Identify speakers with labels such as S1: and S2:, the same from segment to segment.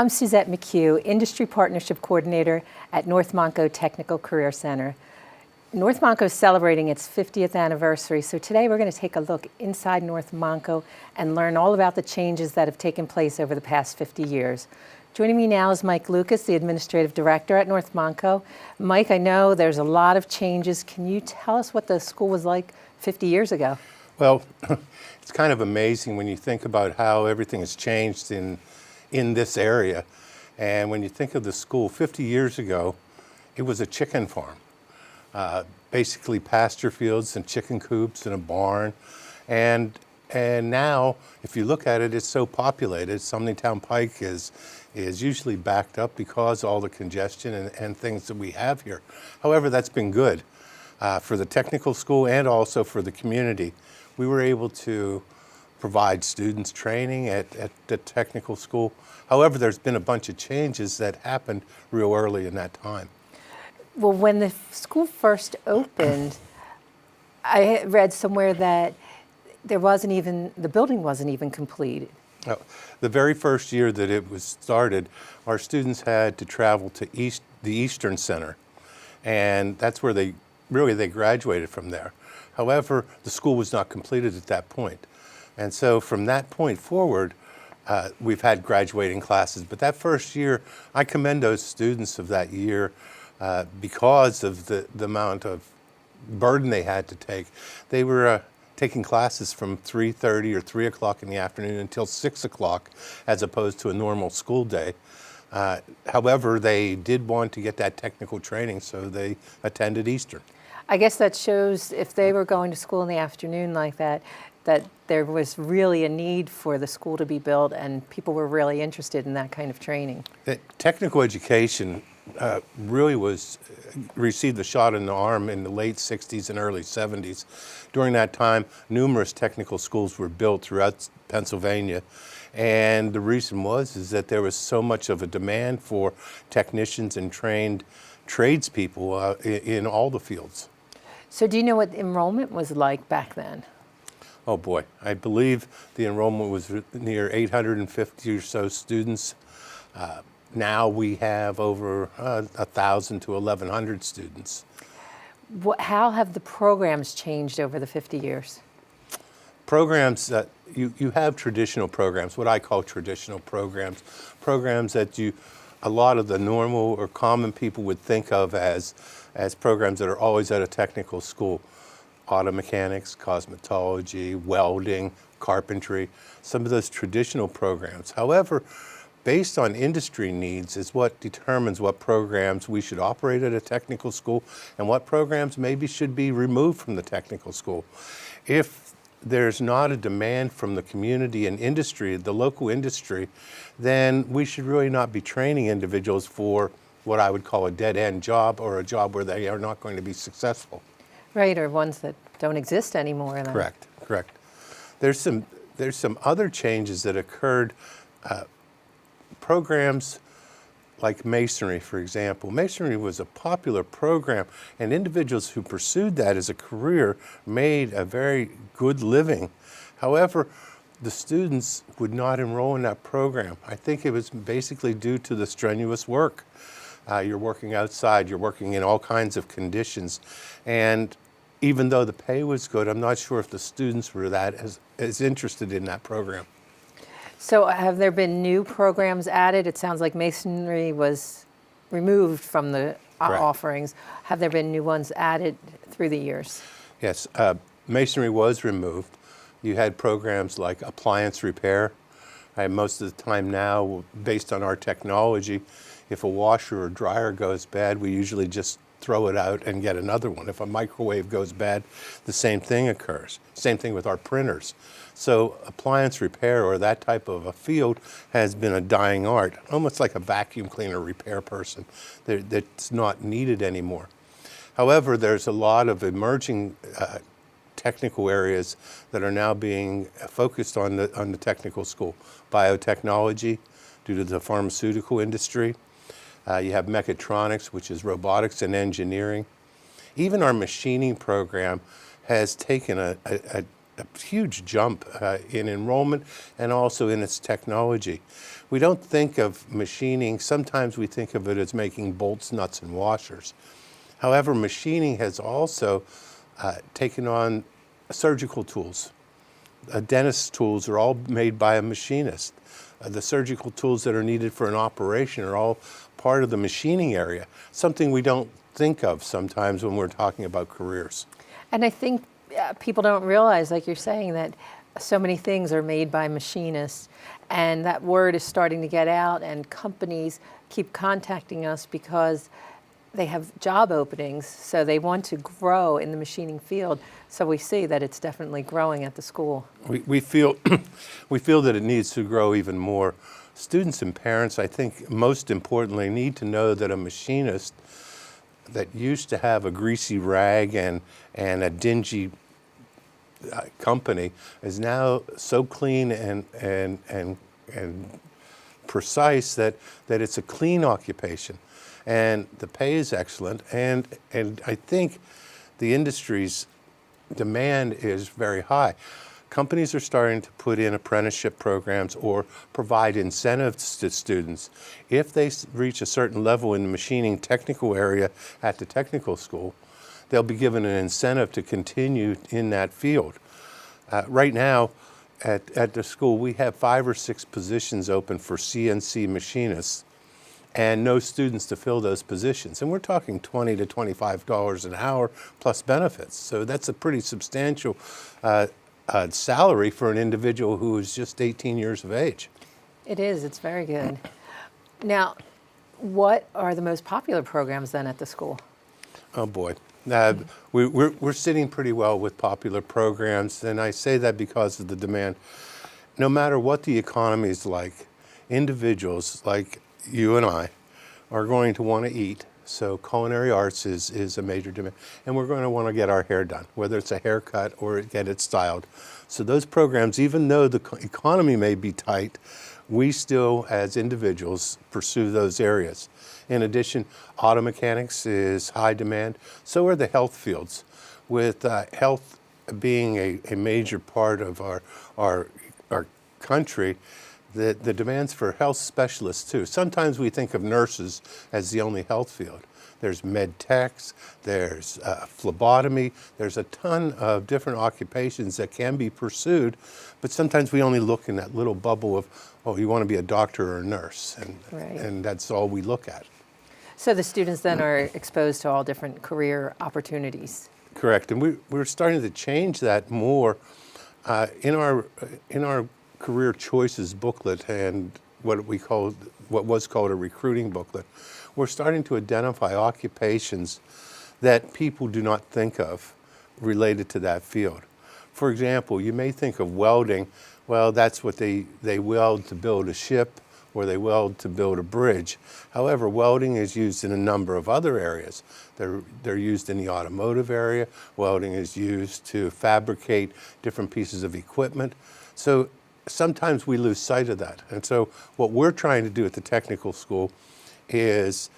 S1: I'm Suzette McCue, Industry Partnership Coordinator at North Montco Technical Career Center. North Montco is celebrating its 50th anniversary, so today we're going to take a look inside North Montco and learn all about the changes that have taken place over the past 50 years. Joining me now is Mike Lucas, the Administrative Director at North Montco. Mike, I know there's a lot of changes. Can you tell us what the school was like 50 years ago?
S2: Well, it's kind of amazing when you think about how everything has changed in this area. And when you think of the school, 50 years ago, it was a chicken farm. Basically pasture fields and chicken coops and a barn. And now, if you look at it, it's so populated. Town Pike is usually backed up because of all the congestion and things that we have here. However, that's been good for the technical school and also for the community. We were able to provide students training at the technical school. However, there's been a bunch of changes that happened real early in that time.
S1: Well, when the school first opened, I read somewhere that the building wasn't even completed.
S2: Oh, the very first year that it was started, our students had to travel to the Eastern Center, and that's where they graduated from there. However, the school was not completed at that point. And so from that point forward, we've had graduating classes. But that first year, I commend those students of that year because of the amount of burden they had to take. They were taking classes from 3:30 or 3 o'clock in the afternoon until 6 o'clock, as opposed to a normal school day. However, they did want to get that technical training, so they attended Eastern.
S1: I guess that shows if they were going to school in the afternoon like that, that there was really a need for the school to be built and people were really interested in that kind of training.
S2: Technical education really received a shot in the arm in the late 60s and early 70s. During that time, numerous technical schools were built throughout Pennsylvania. And the reason is that there was so much of a demand for technicians and trained tradespeople in all the fields.
S1: So do you know what enrollment was like back then?
S2: Oh boy, I believe the enrollment was near 850 or so students. Now we have over 1,000 to 1,100 students.
S1: How have the programs changed over the 50 years?
S2: Programs, you have traditional programs, what I call traditional programs. Programs that a lot of the normal or common people would think of as programs that are always at a technical school. Auto mechanics, cosmetology, welding, carpentry, some of those traditional programs. However, based on industry needs is what determines what programs we should operate at a technical school and what programs maybe should be removed from the technical school. If there's not a demand from the community and industry, the local industry, then we should really not be training individuals for what I would call a dead-end job or a job where they are not going to be successful.
S1: Right, or ones that don't exist anymore.
S2: Correct. There's some other changes that occurred. Programs like Masonry, for example. Masonry was a popular program, and individuals who pursued that as a career made a very good living. However, the students would not enroll in that program. I think it was basically due to the strenuous work. You're working outside, you're working in all kinds of conditions. And even though the pay was good, I'm not sure if the students were as interested in that program.
S1: So have there been new programs added? It sounds like Masonry was removed from the offerings. Have there been new ones added through the years?
S2: Yes, Masonry was removed. You had programs like Appliance Repair. Most of the time now, based on our technology, if a washer or dryer goes bad, we usually just throw it out and get another one. If a microwave goes bad, the same thing occurs. Same thing with our printers. So appliance repair or that type of a field has been a dying art, almost like a vacuum cleaner repair person. That's not needed anymore. However, there's a lot of emerging technical areas that are now being focused on the technical school. Biotechnology, due to the pharmaceutical industry. You have mechatronics, which is robotics and engineering. Even our machining program has taken a a huge jump in enrollment and also in its technology. We don't think of machining, sometimes we think of it as making bolts, nuts, and washers. However, machining has also taken on surgical tools. Dentist tools are all made by a machinist. The surgical tools that are needed for an operation are all part of the machining area, something we don't think of sometimes when we're talking about careers.
S1: And I think people don't realize, like you're saying, that so many things are made by machinists, and that word is starting to get out, and companies keep contacting us because they have job openings, so they want to grow in the machining field. So we see that it's definitely growing at the school.
S2: We feel we feel that it needs to grow even more. Students and parents, I think, most importantly, need to know that a machinist that used to have a greasy rag and a dingy company is now so clean and precise that it's a clean occupation, and the pay is excellent, and I think the industry's demand is very high. Companies are starting to put in apprenticeship programs or provide incentives to students. If they reach a certain level in the machining technical area at the technical school, they'll be given an incentive to continue in that field. Right now, at the school, we have 5 or 6 positions open for CNC machinists and no students to fill those positions. And we're talking $20 to $25 an hour plus benefits. So that's a pretty substantial salary for an individual who is just 18 years of age.
S1: It is, it's very good. Now, what are the most popular programs then at the school?
S2: Oh boy. We're sitting pretty well with popular programs, and I say that because of the demand. No matter what the economy is like, individuals like you and I are going to want to eat, so culinary arts is a major demand, and we're going to want to get our hair done, whether it's a haircut or get it styled. So those programs, even though the economy may be tight, we still, as individuals, pursue those areas. In addition, auto mechanics is high demand. So are the health fields. With health being a major part of our country, the demands for health specialists too. Sometimes we think of nurses as the only health field. There's med techs, there's phlebotomy, there's a ton of different occupations that can be pursued, but sometimes we only look in that little bubble of, oh, you want to be a doctor or a nurse, and that's all we look at.
S1: So the students then are exposed to all different career opportunities.
S2: Correct, and we're starting to change that more in our career choices booklet and what was called a recruiting booklet. We're starting to identify occupations that people do not think of related to that field. For example, you may think of welding. Well, that's what they weld to build a ship, or they weld to build a bridge. However, welding is used in a number of other areas. They're used in the automotive area. Welding is used to fabricate different pieces of equipment. So sometimes we lose sight of that. And so what we're trying to do at the technical school is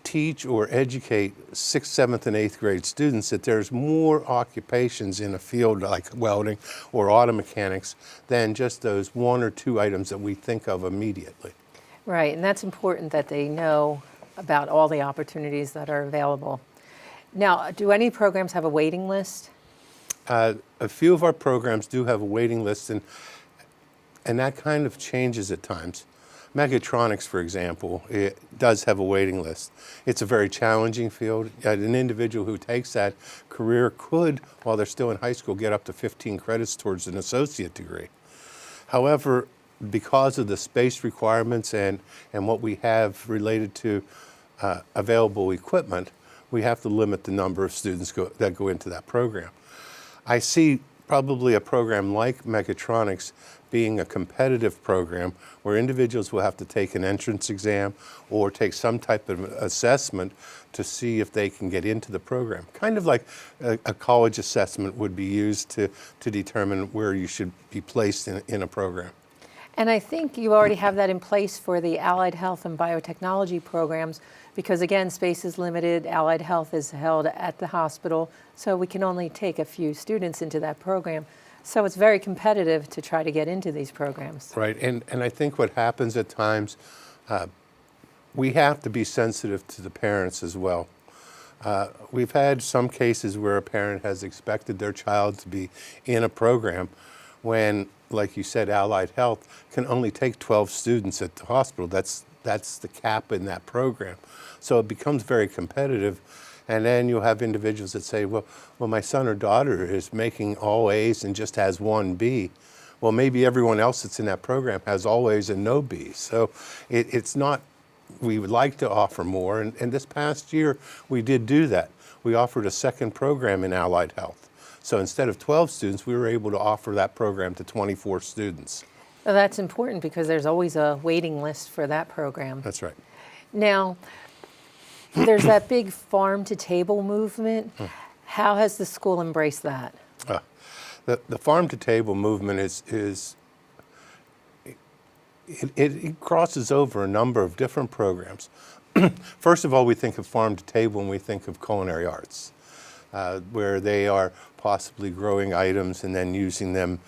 S2: teach or educate 6th, 7th, and 8th grade students that there's more occupations in a field like welding or auto mechanics than just those 1 or 2 items that we think of immediately.
S1: Right, and that's important that they know about all the opportunities that are available. Now, do any programs have a waiting list?
S2: A few of our programs do have a waiting list, and that kind of changes at times. Mechatronics, for example, it does have a waiting list. It's a very challenging field. An individual who takes that career could, while they're still in high school, get up to 15 credits towards an associate degree. However, because of the space requirements and what we have related to available equipment, we have to limit the number of students that go into that program. I see probably a program like Mechatronics being a competitive program where individuals will have to take an entrance exam or take some type of assessment to see if they can get into the program. Kind of like a college assessment would be used to determine where you should be placed in a program.
S1: And I think you already have that in place for the allied health and biotechnology programs because, again, space is limited. Allied health is held at the hospital, so we can only take a few students into that program. So it's very competitive to try to get into these programs.
S2: Right, and I think what happens at times, we have to be sensitive to the parents as well. We've had some cases where a parent has expected their child to be in a program when, like you said, Allied Health can only take 12 students at the hospital. That's the cap in that program. So it becomes very competitive. And then you'll have individuals that say, well, my son or daughter is making all A's and just has one B. Well, maybe everyone else that's in that program has all A's and no B's. So it's not, we would like to offer more. And this past year, we did do that. We offered a second program in Allied Health. So instead of 12 students, we were able to offer that program to 24 students.
S1: Well, that's important because there's always a waiting list for that program.
S2: That's right.
S1: Now, there's that big farm-to-table movement. How has the school embraced that?
S2: The farm-to-table movement it crosses over a number of different programs. First of all, we think of farm-to-table when we think of culinary arts, where they are possibly growing items and then using them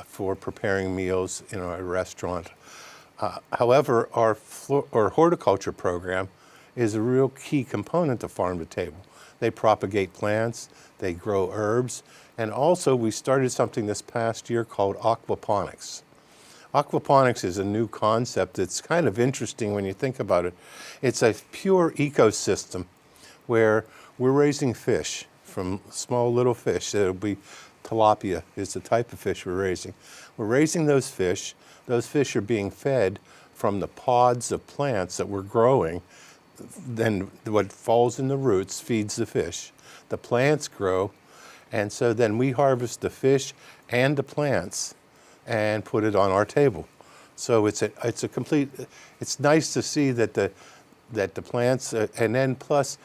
S2: for preparing meals in our restaurant. However, our horticulture program is a real key component of farm to table. They propagate plants, they grow herbs, and also we started something this past year called Aquaponics. Aquaponics is a new concept that's kind of interesting when you think about it. It's a pure ecosystem where we're raising fish from small little fish. It'll be tilapia is the type of fish we're raising. We're raising those fish. Those fish are being fed from the pods of plants that we're growing. Then what falls in the roots feeds the fish. The plants grow, and so then we harvest the fish and the plants and put it on our table. So it's a complete. It's nice to see that the plants and then plus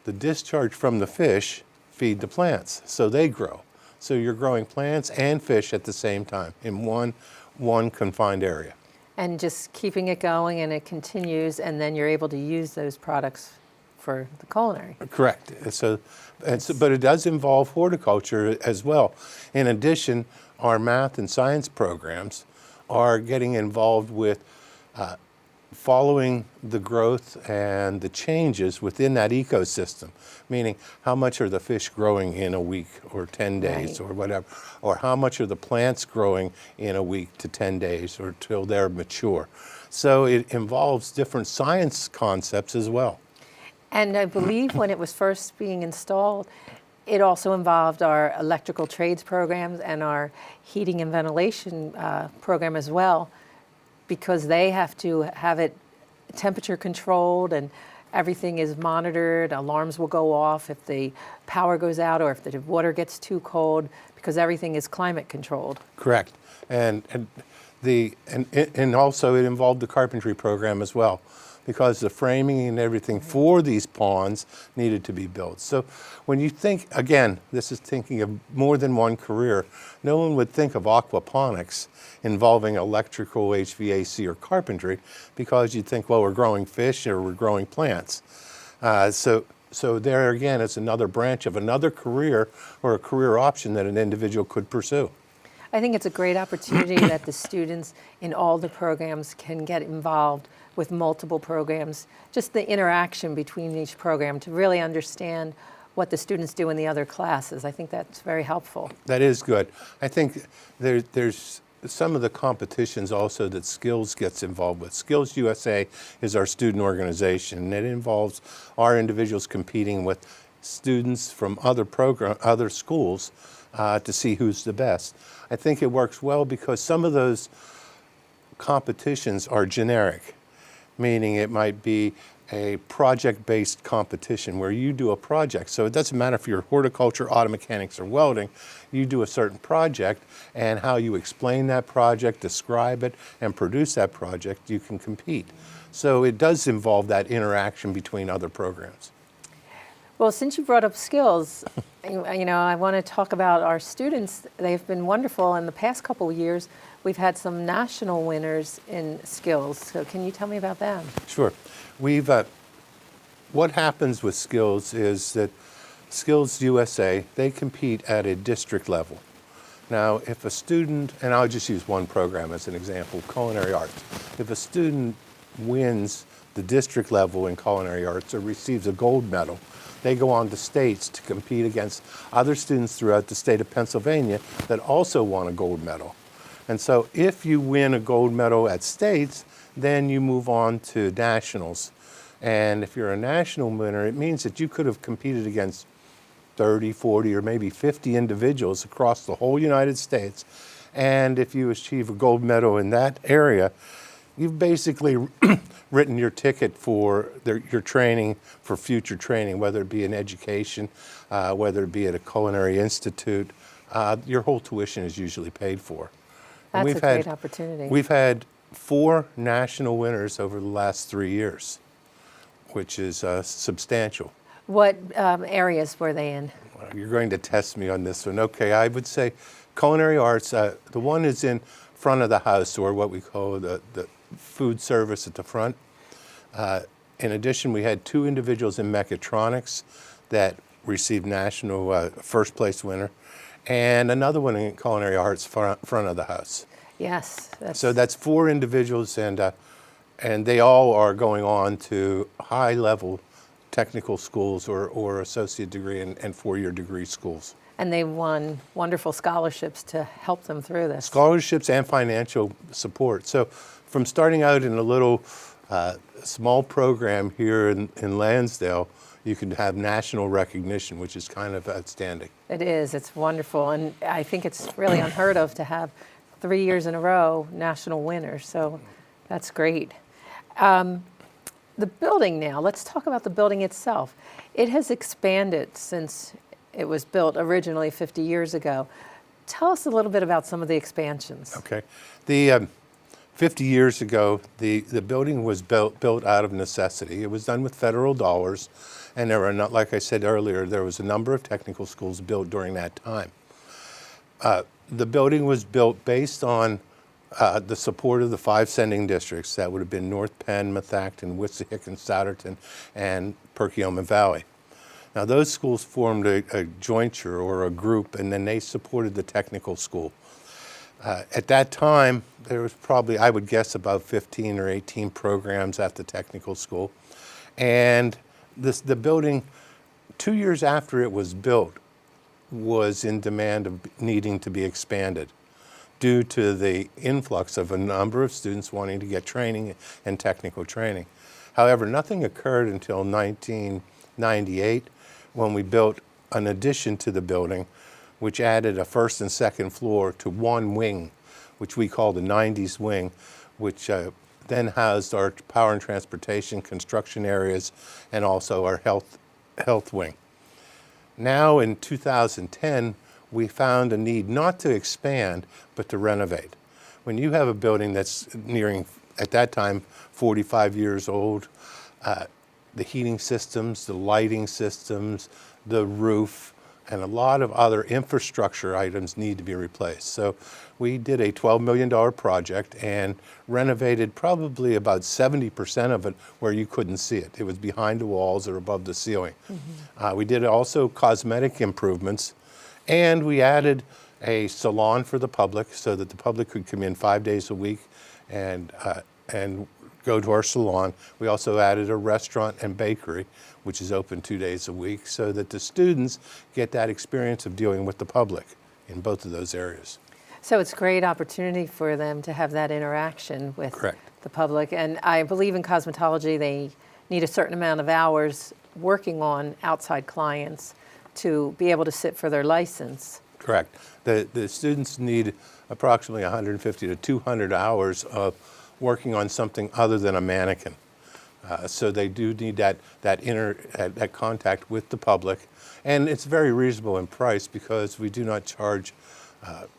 S2: the discharge from the fish feed the plants, so they grow. So you're growing plants and fish at the same time in one confined area.
S1: And just keeping it going, and it continues, and then you're able to use those products for the culinary.
S2: Correct. But it does involve horticulture as well. In addition, our math and science programs are getting involved with following the growth and the changes within that ecosystem, meaning how much are the fish growing in a week or 10 days or whatever, or how much are the plants growing in a week to 10 days or till they're mature. So it involves different science concepts as well.
S1: And I believe when it was first being installed, it also involved our electrical trades programs and our heating and ventilation program as well, because they have to have it temperature controlled and everything is monitored. Alarms will go off if the power goes out or if the water gets too cold, because everything is climate controlled.
S2: Correct. And also it involved the carpentry program as well, because the framing and everything for these ponds needed to be built. So when you think, again, this is thinking of more than one career, no one would think of aquaponics involving electrical, HVAC, or carpentry, because you'd think, well, we're growing fish or we're growing plants. So there again, it's another branch of another career or a career option that an individual could pursue.
S1: I think it's a great opportunity that the students in all the programs can get involved with multiple programs, just the interaction between each program to really understand what the students do in the other classes. I think that's very helpful.
S2: That is good. I think there's some of the competitions also that Skills gets involved with. Skills USA is our student organization, and it involves our individuals competing with students from other schools to see who's the best. I think it works well because some of those competitions are generic, meaning it might be a project-based competition where you do a project. So it doesn't matter if you're horticulture, auto mechanics, or welding, you do a certain project, and how you explain that project, describe it, and produce that project, you can compete. So it does involve that interaction between other programs.
S1: Well, since you brought up Skills, I want to talk about our students. They've been wonderful. In the past couple of years, we've had some national winners in Skills. So can you tell me about them?
S2: Sure. What happens with Skills is that Skills USA, they compete at a district level. Now, if a student, and I'll just use one program as an example, culinary arts. If a student wins the district level in culinary arts or receives a gold medal, they go on to states to compete against other students throughout the state of Pennsylvania that also won a gold medal. And so if you win a gold medal at states, then you move on to nationals. And if you're a national winner, it means that you could have competed against 30, 40, or maybe 50 individuals across the whole United States. And if you achieve a gold medal in that area, you've basically written your ticket for your training, for future training, whether it be in education, whether it be at a culinary institute. Your whole tuition is usually paid for. And
S1: That's a great opportunity.
S2: We've had 4 national winners over the last 3 years, which is substantial.
S1: What areas were they in?
S2: You're going to test me on this one. Okay, I would say culinary arts, the one is in front of the house, or what we call the food service at the front. In addition, we had 2 individuals in mechatronics that received national first place winner, and another one in culinary arts front of the house.
S1: Yes.
S2: So that's 4 individuals, and they all are going on to high-level technical schools or associate degree and 4-year degree schools.
S1: And they won wonderful scholarships to help them through this.
S2: Scholarships and financial support. So from starting out in a little small program here in Lansdale, you can have national recognition, which is kind of outstanding.
S1: It is. It's wonderful. And I think it's really unheard of to have 3 years in a row national winners. So that's great. The building now, let's talk about the building itself. It has expanded since it was built originally 50 years ago. Tell us a little bit about some of the expansions.
S2: Okay. The 50 years ago, the building was built out of necessity. It was done with federal dollars, and there were not, like I said earlier, there was a number of technical schools built during that time. The building was built based on the support of the 5 sending districts. That would have been North Penn, Methacton, Wissahickon, Souderton, and Perkiomen Valley. Now those schools formed a jointure or a group, and then they supported the technical school. At that time, there was probably, I would guess, about 15 or 18 programs at the technical school. And the building, 2 years after it was built, was in demand of needing to be expanded due to the influx of a number of students wanting to get training and technical training. However, nothing occurred until 1998 when we built an addition to the building, which added a first and second floor to one wing, which we call the 90s wing, which then housed our power and transportation, construction areas, and also our health wing. Now in 2010, we found a need not to expand, but to renovate. When you have a building that's nearing, at that time, 45 years old, the heating systems, the lighting systems, the roof, and a lot of other infrastructure items need to be replaced. So we did a $12 million project and renovated probably about 70% of it where you couldn't see it. It was behind the walls or above the ceiling. Mm-hmm. We did also cosmetic improvements, and we added a salon for the public so that the public could come in 5 days a week and go to our salon. We also added a restaurant and bakery, which is open 2 days a week, so that the students get that experience of dealing with the public in both of those areas.
S1: So it's a great opportunity for them to have that interaction with
S2: Correct.
S1: the public. And I believe in cosmetology, they need a certain amount of hours working on outside clients to be able to sit for their license.
S2: Correct. The students need approximately 150 to 200 hours of working on something other than a mannequin. So they do need that contact with the public. And it's very reasonable in price because we do not charge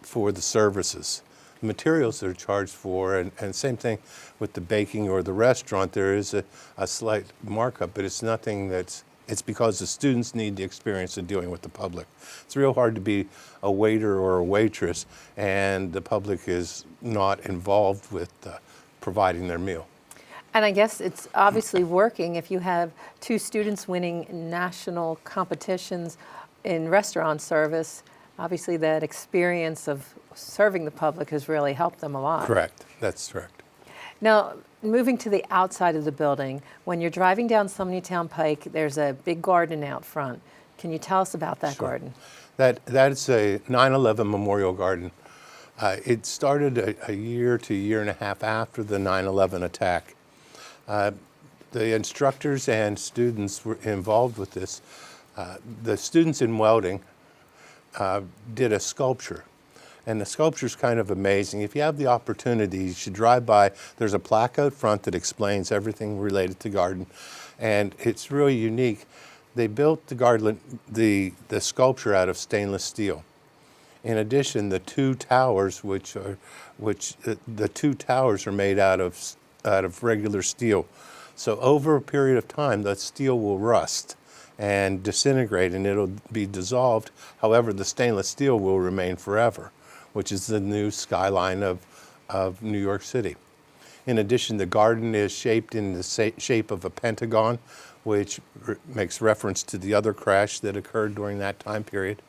S2: for the services. The materials that are charged for, and same thing with the baking or the restaurant, there is a slight markup, but it's nothing it's because the students need the experience of dealing with the public. It's real hard to be a waiter or a waitress and the public is not involved with providing their meal.
S1: And I guess it's obviously working if you have 2 students winning national competitions in restaurant service. obviously that experience of serving the public has really helped them a lot.
S2: Correct. That's correct.
S1: Now, moving to the outside of the building, when you're driving down Sumneytown Pike, there's a big garden out front. Can you tell us about that
S2: Sure.
S1: garden?
S2: That's a 9/11 Memorial Garden. It started a year to a year and a half after the 9/11 attack. The instructors and students were involved with this. The students in welding did a sculpture. And the sculpture's kind of amazing. If you have the opportunity, you should drive by. There's a plaque out front that explains everything related to garden. And it's really unique. They built the garden, the sculpture out of stainless steel. In addition, the two towers, the two towers are made out of regular steel. So over a period of time, the steel will rust and disintegrate, and it'll be dissolved. However, the stainless steel will remain forever, which is the new skyline of New York City. In addition, the garden is shaped in the shape of a pentagon, which makes reference to the other crash that occurred during that time period.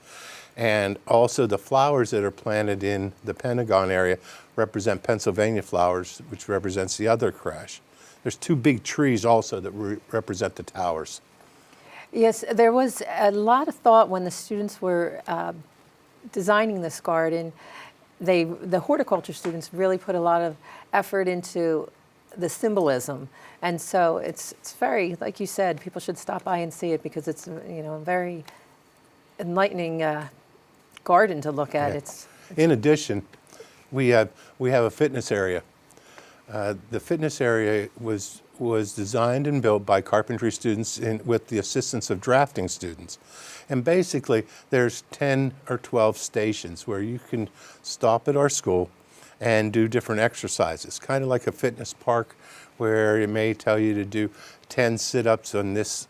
S2: And also the flowers that are planted in the Pentagon area represent Pennsylvania flowers, which represents the other crash. There's two big trees also that represent the towers.
S1: Yes, there was a lot of thought when the students were designing this garden. The horticulture students really put a lot of effort into the symbolism. And so it's very, like you said, people should stop by and see it because it's, a very enlightening garden to look at.
S2: Yeah.
S1: It's
S2: In addition, we have a fitness area. The fitness area was designed and built by carpentry students with the assistance of drafting students. And basically, there's 10 or 12 stations where you can stop at our school and do different exercises, kind of like a fitness park where it may tell you to do 10 sit-ups on this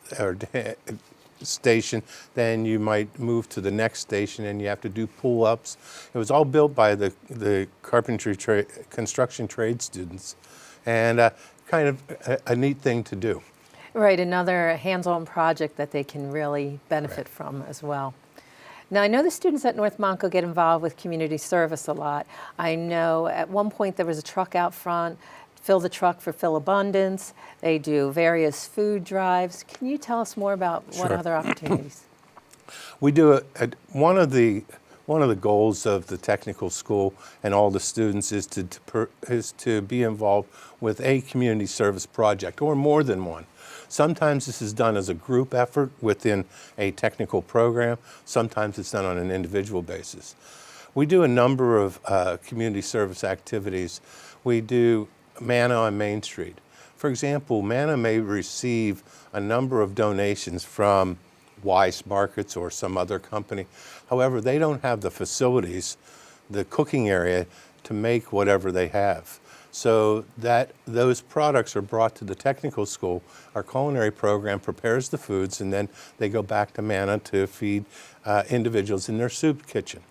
S2: station, then you might move to the next station and you have to do pull-ups. It was all built by the carpentry construction trade students, and kind of a neat thing to do.
S1: right, another hands-on project that they can really benefit from as well. Now, I know the students at North Montco get involved with community service a lot. I know at one point there was a truck out front, Fill the Truck for Fill Abundance. They do various food drives. Can you tell us more about what
S2: Sure.
S1: other opportunities?
S2: We do one of the goals of the technical school and all the students is to be involved with a community service project or more than one. Sometimes this is done as a group effort within a technical program. Sometimes it's done on an individual basis. We do a number of community service activities. We do Manna on Main Street. For example, Manna may receive a number of donations from Weiss Markets or some other company. However, they don't have the facilities, the cooking area, to make whatever they have. So those products are brought to the technical school. Our culinary program prepares the foods, and then they go back to Manna to feed individuals in their soup kitchen.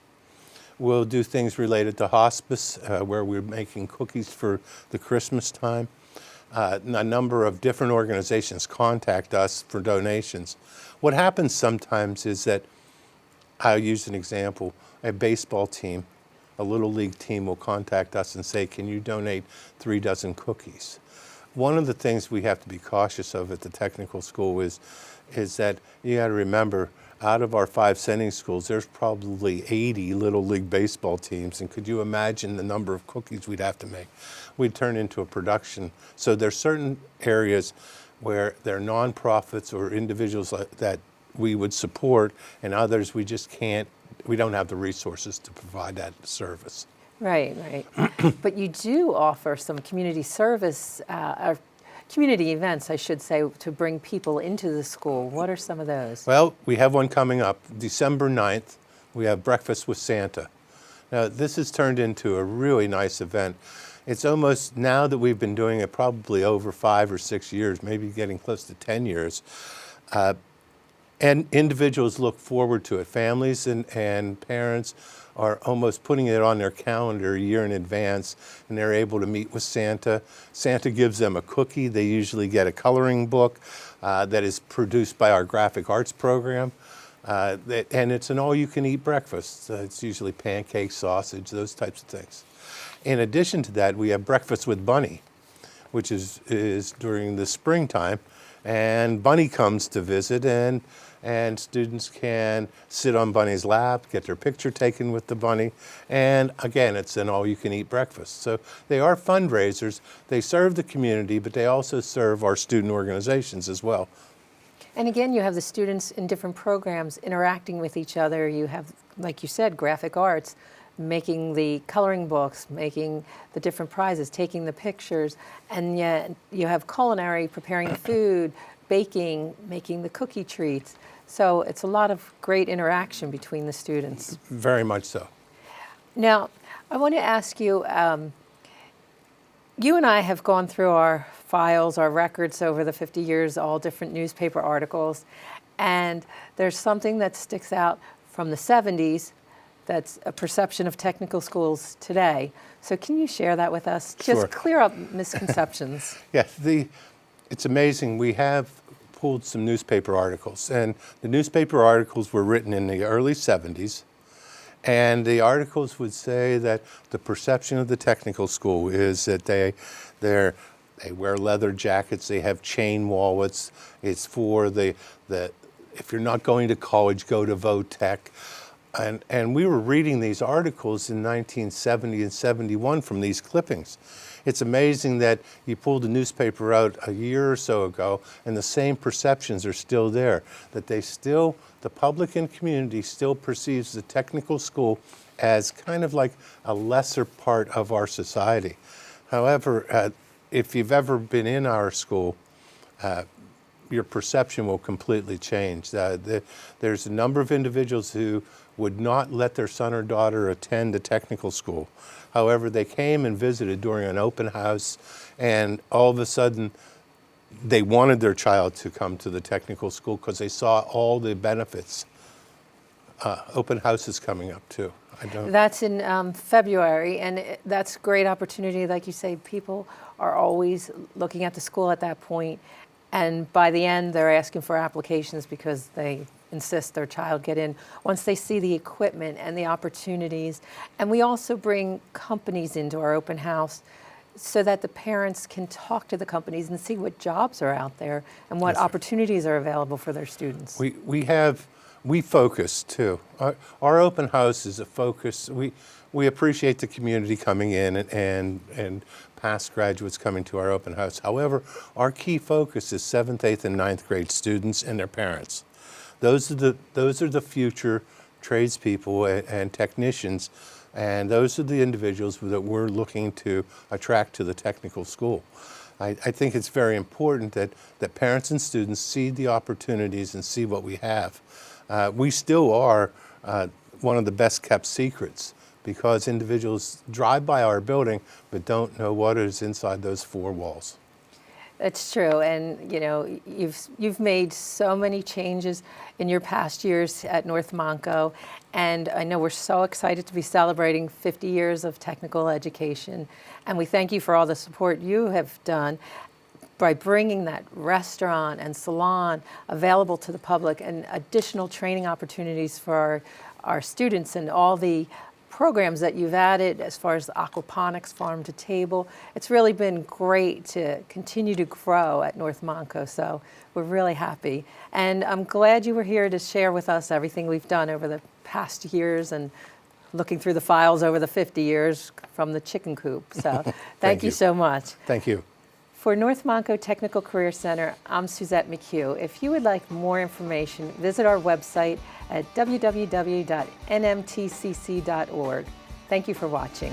S2: We'll do things related to hospice, where we're making cookies for the Christmas time. A number of different organizations contact us for donations. What happens sometimes is that, I'll use an example, a baseball team, a little league team will contact us and say, can you donate 3 dozen cookies? One of the things we have to be cautious of at the technical school is that you got to remember, out of our 5 sending schools, there's probably 80 little league baseball teams, and could you imagine the number of cookies we'd have to make? We'd turn into a production. So there's certain areas where they're nonprofits or individuals that we would support, and others we just can't, we don't have the resources to provide that service.
S1: Right, right. But you do offer some community service, or community events, I should say, to bring people into the school. What are some of those?
S2: Well, we have one coming up. December 9th, we have Breakfast with Santa. Now, this has turned into a really nice event. It's almost, now that we've been doing it probably over 5 or 6 years, maybe getting close to 10 years, and individuals look forward to it. Families and parents are almost putting it on their calendar a year in advance, and they're able to meet with Santa. Santa gives them a cookie. They usually get a coloring book that is produced by our graphic arts program. And it's an all-you-can-eat breakfast. It's usually pancakes, sausage, those types of things. In addition to that, we have Breakfast with Bunny, which is during the springtime. And Bunny comes to visit, and students can sit on Bunny's lap, get their picture taken with the bunny. And again, it's an all-you-can-eat breakfast. So they are fundraisers. They serve the community, but they also serve our student organizations as well.
S1: And again, you have the students in different programs interacting with each other. You have, like you said, graphic arts, making the coloring books, making the different prizes, taking the pictures, and yet you have culinary, preparing the food, baking, making the cookie treats. So it's a lot of great interaction between the students.
S2: Very much so.
S1: Now, I want to ask you, you and I have gone through our files, our records over the 50 years, all different newspaper articles, and there's something that sticks out from the 70s that's a perception of technical schools today. So can you share that with us?
S2: Sure.
S1: Just clear up misconceptions.
S2: Yeah, it's amazing. We have pulled some newspaper articles, and the newspaper articles were written in the early 70s, and the articles would say that the perception of the technical school is that they wear leather jackets, they have chain wallets, it's for the if you're not going to college, go to Votech. And we were reading these articles in 1970 and 71 from these clippings. It's amazing that you pulled the newspaper out a year or so ago and the same perceptions are still there, that the public and community still perceives the technical school as kind of like a lesser part of our society. However, if you've ever been in our school, your perception will completely change. There's a number of individuals who would not let their son or daughter attend a technical school. However, they came and visited during an open house, and all of a sudden, they wanted their child to come to the technical school because they saw all the benefits. Open house is coming up too.
S1: That's in February, and that's a great opportunity. Like you say, people are always looking at the school at that point, and by the end, they're asking for applications because they insist their child get in once they see the equipment and the opportunities. And we also bring companies into our open house so that the parents can talk to the companies and see what jobs are out there and what opportunities are available for their students.
S2: We focus too. Our open house is a focus. We appreciate the community coming in and past graduates coming to our open house. However, our key focus is 7th, 8th, and 9th grade students and their parents. Those are the future tradespeople and technicians, and those are the individuals that we're looking to attract to the technical school. I think it's very important that parents and students see the opportunities and see what we have. We still are one of the best kept secrets because individuals drive by our building but don't know what is inside those four walls.
S1: It's true, and you know, you've made so many changes in your past years at North Montco, and I know we're so excited to be celebrating 50 years of technical education, and we thank you for all the support you have done by bringing that restaurant and salon available to the public and additional training opportunities for our students and all the programs that you've added as far as the aquaponics, farm to table. It's really been great to continue to grow at North Montco, so we're really happy. And I'm glad you were here to share with us everything we've done over the past years and looking through the files over the 50 years from the chicken coop. So thank you so much.
S2: Thank you.
S1: For North Montco Technical Career Center, I'm Suzette McCue. If you would like more information, visit our website at www.nmtcc.org. Thank you for watching.